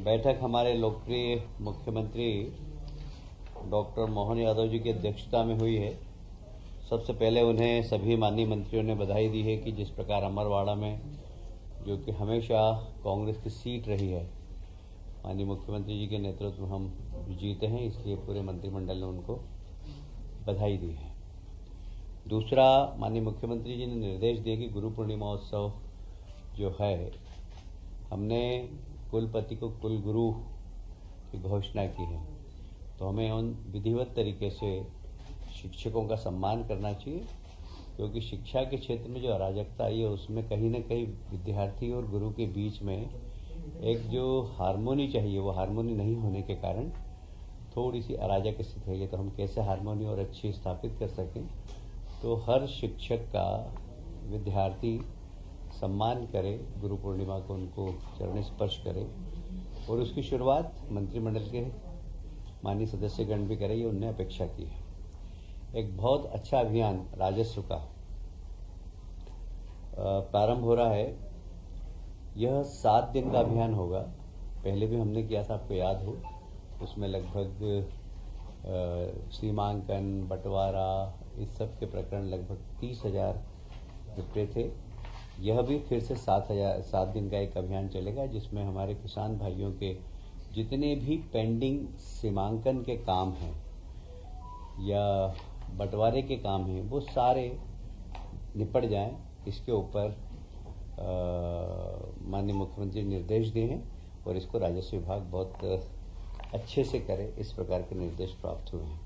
बैठक हमारे लोकप्रिय मुख्यमंत्री डॉक्टर मोहन यादव जी की अध्यक्षता में हुई है। सबसे पहले उन्हें सभी माननीय मंत्रियों ने बधाई दी है कि जिस प्रकार अमरवाड़ा में, जो कि हमेशा कांग्रेस की सीट रही है, माननीय मुख्यमंत्री जी के नेतृत्व में हम जीते हैं, इसलिए पूरे मंत्रिमंडल ने उनको बधाई दी है। दूसरा, माननीय मुख्यमंत्री जी ने निर्देश दिए कि गुरु पूर्णिमा उत्सव जो है, हमने कुलपति को कुलगुरु की घोषणा की है, तो हमें उन विधिवत तरीके से शिक्षकों का सम्मान करना चाहिए, क्योंकि शिक्षा के क्षेत्र में जो अराजकता आई है उसमें कहीं ना कहीं विद्यार्थी और गुरु के बीच में एक जो हारमोनी चाहिए वो हारमोनी नहीं होने के कारण थोड़ी सी अराजक स्थिति है। तो हम कैसे हारमोनी और अच्छी स्थापित कर सकें, तो हर शिक्षक का विद्यार्थी सम्मान करे, गुरु पूर्णिमा को उनको चरण स्पर्श करे और उसकी शुरुआत मंत्रिमंडल के माननीय सदस्यगण भी करे, ये उन्होंने अपेक्षा की है। एक बहुत अच्छा अभियान राजस्व का प्रारंभ हो रहा है। यह 7 दिन का अभियान होगा। पहले भी हमने किया था, आपको याद हो, उसमें लगभग सीमांकन, बंटवारा, इस सब के प्रकरण लगभग 30,000 निपटे थे। यह भी फिर से 7 दिन का एक अभियान चलेगा, जिसमें हमारे किसान भाइयों के जितने भी पेंडिंग सीमांकन के काम हैं या बंटवारे के काम हैं, वो सारे निपट जाएं। इसके ऊपर माननीय मुख्यमंत्री निर्देश दिए हैं और इसको राजस्व विभाग बहुत अच्छे से करे, इस प्रकार के निर्देश प्राप्त हुए हैं।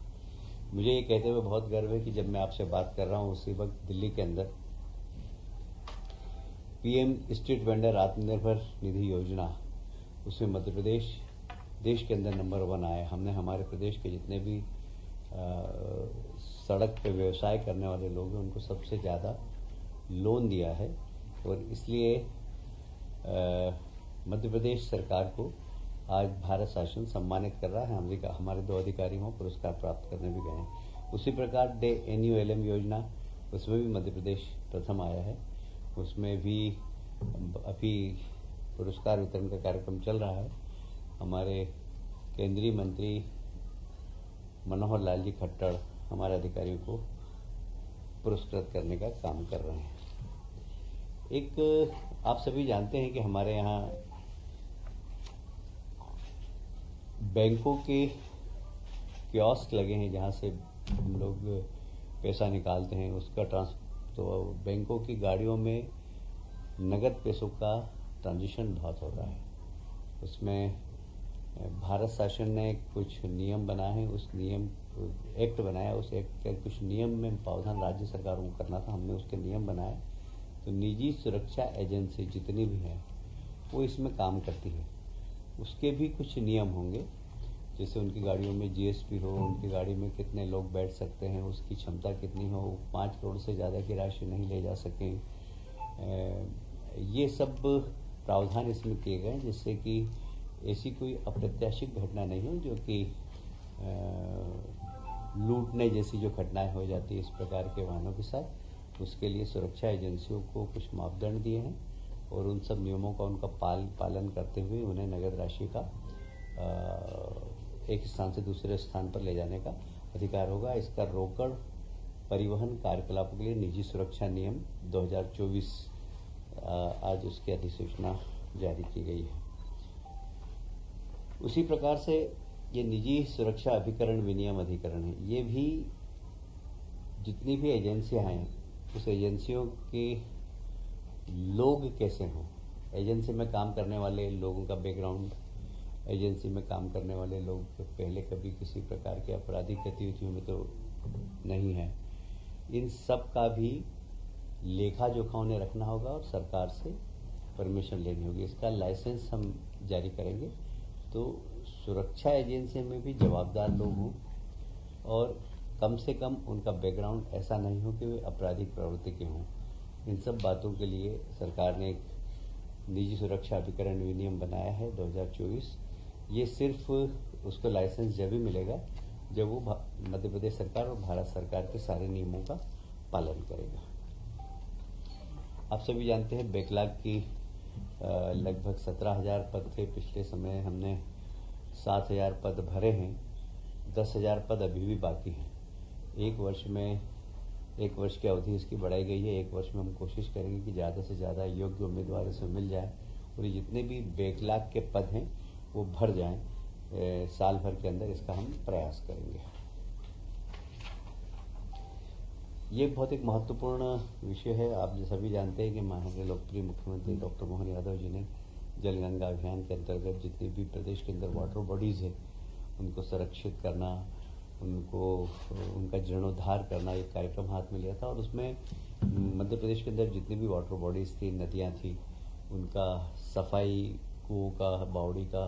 मुझे ये कहते हुए बहुत गर्व है कि जब मैं आपसे बात कर रहा हूँ उसी वक्त दिल्ली के अंदर PM street vendor Atmanirbhar Nidhi योजना, उसमें मध्य प्रदेश देश के अंदर नंबर 1 आया। हमने हमारे प्रदेश के जितने भी सड़क पे व्यवसाय करने वाले लोग हैं उनको सबसे ज़्यादा लोन दिया है और इसलिए मध्य प्रदेश सरकार को आज भारत शासन सम्मानित कर रहा है। हमारे 2 अधिकारी वहाँ पुरस्कार प्राप्त करने भी गए हैं। उसी प्रकार NULM योजना, उसमें भी मध्य प्रदेश प्रथम आया है। उसमें भी अभी पुरस्कार वितरण का कार्यक्रम चल रहा है। हमारे केंद्रीय मंत्री मनोहर लाल जी खट्टर हमारे अधिकारियों को पुरस्कृत करने का काम कर रहे हैं। एक आप सभी जानते हैं कि हमारे यहाँ बैंकों के कियोस्क लगे हैं, जहाँ से हम लोग पैसा निकालते हैं, उसका तो बैंकों की गाड़ियों में नगद पैसों का ट्रांजिशन बहुत हो रहा है। उसमें भारत शासन ने कुछ नियम बनाए हैं, उस नियम एक्ट बनाया, उस एक्ट के कुछ नियम में प्रावधान राज्य सरकारों को करना था, हमने उसके नियम बनाए। तो निजी सुरक्षा एजेंसी जितनी भी हैं वो इसमें काम करती है, उसके भी कुछ नियम होंगे, जैसे उनकी गाड़ियों में GSP हो, उनकी गाड़ी में कितने लोग बैठ सकते हैं, उसकी क्षमता कितनी हो, 5 करोड़ से ज़्यादा की राशि नहीं ले जा सकें। ये सब प्रावधान इसमें किए गए जिससे कि ऐसी कोई अप्रत्याशित घटना नहीं हो, जो कि लूटने जैसी जो घटनाएं हो जाती है इस प्रकार के वाहनों के साथ। उसके लिए सुरक्षा एजेंसियों को कुछ मापदंड दिए हैं और उन सब नियमों का उनका पालन करते हुए उन्हें नगद राशि का एक स्थान से दूसरे स्थान पर ले जाने का अधिकार होगा। इसका रोकड़ परिवहन कार्यकलापों के लिए निजी सुरक्षा नियम 2024 आज उसकी अधिसूचना जारी की गई है। उसी प्रकार से ये निजी सुरक्षा अभिकरण विनियम अधिकरण है, ये भी जितनी भी एजेंसियां हैं उस एजेंसियों के लोग कैसे हों, एजेंसी में काम करने वाले लोगों का बैकग्राउंड, एजेंसी में काम करने वाले लोग पहले कभी किसी प्रकार के आपराधिक गतिविधियों में तो नहीं है, इन सब का भी लेखा जोखा उन्हें रखना होगा और सरकार से परमिशन लेनी होगी। इसका लाइसेंस हम जारी करेंगे, तो सुरक्षा एजेंसी में भी जवाबदार लोग हों और कम से कम उनका बैकग्राउंड ऐसा नहीं हो कि वे आपराधिक प्रवृत्ति के हों। इन सब बातों के लिए सरकार ने एक निजी सुरक्षा अभिकरण विनियम बनाया है 2024। ये सिर्फ उसको लाइसेंस जब भी मिलेगा जब वो मध्य प्रदेश सरकार और भारत सरकार के सारे नियमों का पालन करेगा। आप सभी जानते हैं बैकलॉग की लगभग 17,000 पद थे पिछले समय, हमने 7,000 पद भरे हैं। 10,000 पद अभी भी बाकी हैं। एक वर्ष की अवधि इसकी बढ़ाई गई है। एक वर्ष में हम कोशिश करेंगे कि ज़्यादा से ज़्यादा योग्य उम्मीदवार इसमें मिल जाए और ये जितने भी बैकलॉग के पद हैं वो भर जाएं। साल भर के अंदर इसका हम प्रयास करेंगे। ये बहुत एक महत्वपूर्ण विषय है। आप सभी जानते हैं कि माननीय लोकप्रिय मुख्यमंत्री डॉक्टर मोहन यादव जी ने जल गंगा अभियान के अंतर्गत जितनी भी प्रदेश के अंदर वाटर बॉडीज़ है उनको संरक्षित करना, उनका जीर्णोद्धार करना एक कार्यक्रम हाथ में लिया था। और उसमें मध्य प्रदेश के अंदर जितनी भी वाटर बॉडीज़ थी, नदियाँ थी, उनका सफाई, कुओं का, बावड़ी का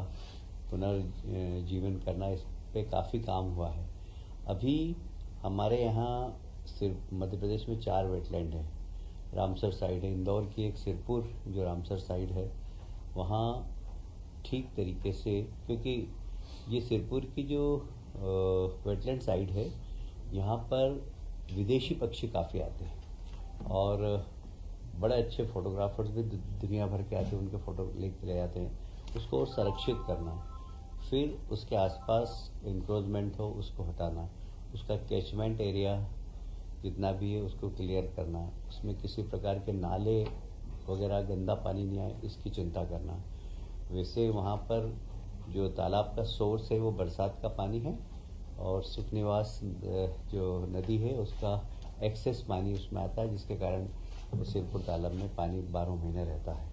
पुनर्जीवन करना, इस पे काफ़ी काम हुआ है। अभी हमारे यहाँ सिर्फ मध्य प्रदेश में 4 वेटलैंड है। रामसर साइड है, इंदौर की एक सिरपुर जो रामसर साइड है, वहाँ ठीक तरीके से, क्योंकि ये सिरपुर की जो वेटलैंड साइड है, यहाँ पर विदेशी पक्षी काफ़ी आते हैं और बड़े अच्छे फोटोग्राफर्स भी दुनिया भर के आते हैं, उनके फ़ोटो लेके ले जाते हैं। उसको संरक्षित करना, फिर उसके आसपास इंक्रोचमेंट हो उसको हटाना, उसका कैचमेंट एरिया जितना भी है उसको क्लियर करना, उसमें किसी प्रकार के नाले वगैरह गंदा पानी नहीं आए इसकी चिंता करना। वैसे वहाँ पर जो तालाब का सोर्स है वो बरसात का पानी है और सुख निवास जो नदी है उसका एक्सेस पानी उसमें आता है, जिसके कारण सिरपुर तालाब में पानी 12 महीने रहता है।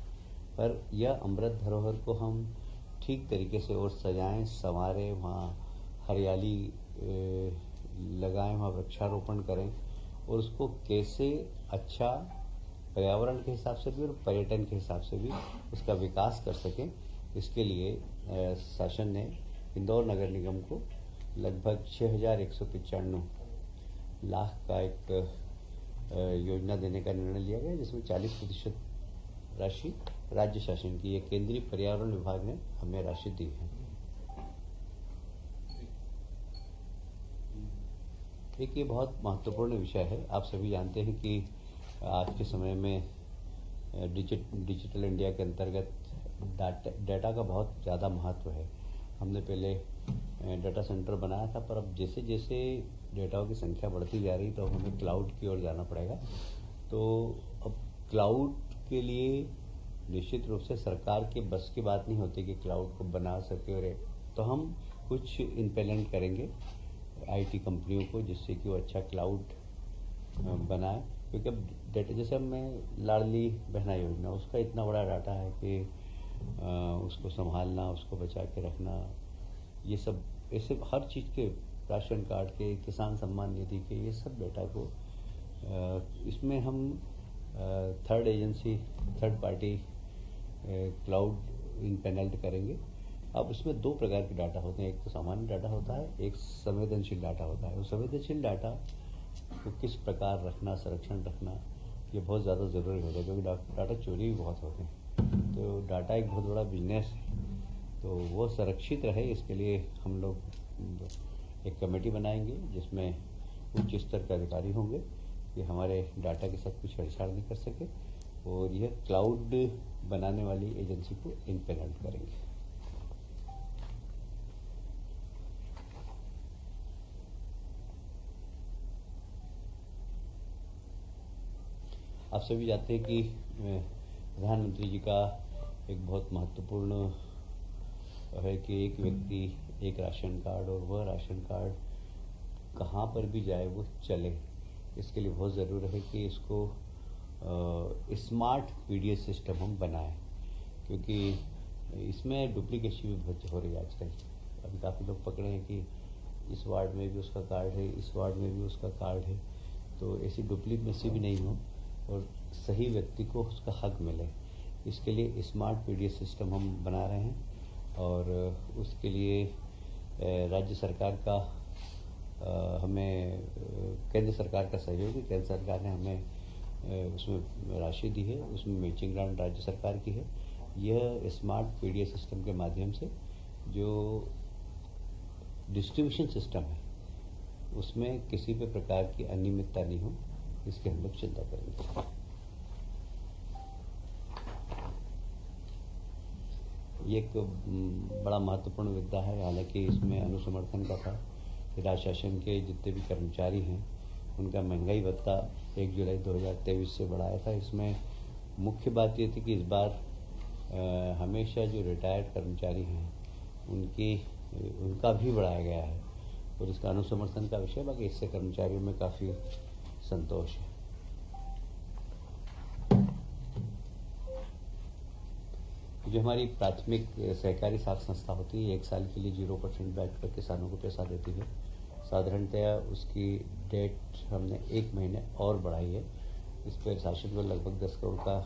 पर यह अमृत धरोहर को हम ठीक तरीके से और सजाएं, संवारें, वहाँ हरियाली लगाएं, वहाँ वृक्षारोपण करें और उसको कैसे अच्छा पर्यावरण के हिसाब से भी और पर्यटन के हिसाब से भी उसका विकास कर सकें, इसके लिए शासन ने इंदौर नगर निगम को लगभग 6,195 लाख का एक योजना देने का निर्णय लिया गया, जिसमें 40% राशि राज्य शासन की, ये केंद्रीय पर्यावरण विभाग ने हमें राशि दी है। एक ये बहुत महत्वपूर्ण विषय है। आप सभी जानते हैं कि आज के समय में डिजिटल इंडिया के अंतर्गत डाटा का बहुत ज़्यादा महत्व है। हमने पहले डाटा सेंटर बनाया था, पर अब जैसे जैसे डेटाओं की संख्या बढ़ती जा रही तो हमें क्लाउड की ओर जाना पड़ेगा। तो अब क्लाउड के लिए निश्चित रूप से सरकार के बस की बात नहीं होती कि क्लाउड को बना सके, और तो हम कुछ इम्प्लीमेंट करेंगे आईटी कंपनियों को, जिससे कि वो अच्छा क्लाउड बनाए। क्योंकि अब डेटा, जैसे अब मैं लाडली बहना योजना, उसका इतना बड़ा डाटा है कि उसको संभालना, उसको बचा के रखना, ये सब ऐसे हर चीज़ के, राशन कार्ड के, किसान सम्मान निधि के, ये सब डेटा को इसमें हम थर्ड पार्टी क्लाउड इम्पैनल्ड करेंगे। अब इसमें 2 प्रकार के डाटा होते हैं, एक तो सामान्य डाटा होता है, एक संवेदनशील डाटा होता है। वो संवेदनशील डाटा को किस प्रकार रखना, संरक्षण रखना, ये बहुत ज़्यादा ज़रूरी होता है, क्योंकि डाटा चोरी भी बहुत होते हैं। तो डाटा एक बहुत बड़ा बिजनेस है, तो वो संरक्षित रहे इसके लिए हम लोग एक कमेटी बनाएंगे जिसमें उच्च स्तर के अधिकारी होंगे कि हमारे डाटा के साथ कुछ छेड़छाड़ नहीं कर सके, और यह क्लाउड बनाने वाली एजेंसी को इम्पैनल करेंगे। आप सभी जानते हैं कि प्रधानमंत्री जी का एक बहुत महत्वपूर्ण है कि एक व्यक्ति एक राशन कार्ड, और वह राशन कार्ड कहाँ पर भी जाए वो चले। इसके लिए बहुत ज़रूरी है कि इसको स्मार्ट पीडीएस सिस्टम हम बनाएं, क्योंकि इसमें डुप्लीकेशन भी बहुत हो रही है आजकल। अभी काफ़ी लोग पकड़े हैं कि इस वार्ड में भी उसका कार्ड है, इस वार्ड में भी उसका कार्ड है, तो ऐसी डुप्लीकेसी भी नहीं हो और सही व्यक्ति को उसका हक मिले। इसके लिए स्मार्ट पीडीएस सिस्टम हम बना रहे हैं, और उसके लिए राज्य सरकार का हमें केंद्र सरकार का सहयोग है। केंद्र सरकार ने हमें उसमें राशि दी है, उसमें मैचिंग ग्रांट राज्य सरकार की है। यह स्मार्ट पीडीएस सिस्टम के माध्यम से जो डिस्ट्रीब्यूशन सिस्टम है उसमें किसी भी प्रकार की अनियमितता नहीं हो, इसकी हम लोग चिंता करेंगे। ये एक बड़ा महत्वपूर्ण मुद्दा है। हालांकि इसमें अनुसमर्थन का था कि राज्य शासन के जितने भी कर्मचारी हैं उनका महंगाई भत्ता 1 जुलाई 2023 से बढ़ाया था। इसमें मुख्य बात ये थी कि इस बार हमेशा जो रिटायर्ड कर्मचारी हैं उनका भी बढ़ाया गया है और इसका अनुसमर्थन का विषय। बाकी इससे कर्मचारियों में काफ़ी संतोष है। जो हमारी प्राथमिक सहकारी साख संस्था होती है 1 साल के लिए 0% ब्याज पर किसानों को पैसा देती है। साधारणतया उसकी डेट हमने 1 महीने और बढ़ाई है। इस पर शासन को लगभग 10 करोड़ का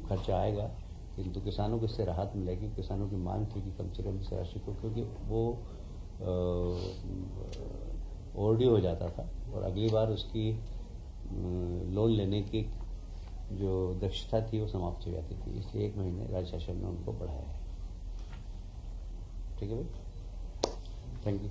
खर्चा आएगा, किंतु किसानों को इससे राहत मिलेगी। किसानों की मांग थी कि कम से कम इस राशि को, क्योंकि वो ओवरड्यू हो जाता था और अगली बार उसकी लोन लेने की जो दक्षता थी वो समाप्त हो जाती थी। इसलिए 1 महीने राज्य शासन ने उनको बढ़ाया है। ठीक है भाई, थैंक यू।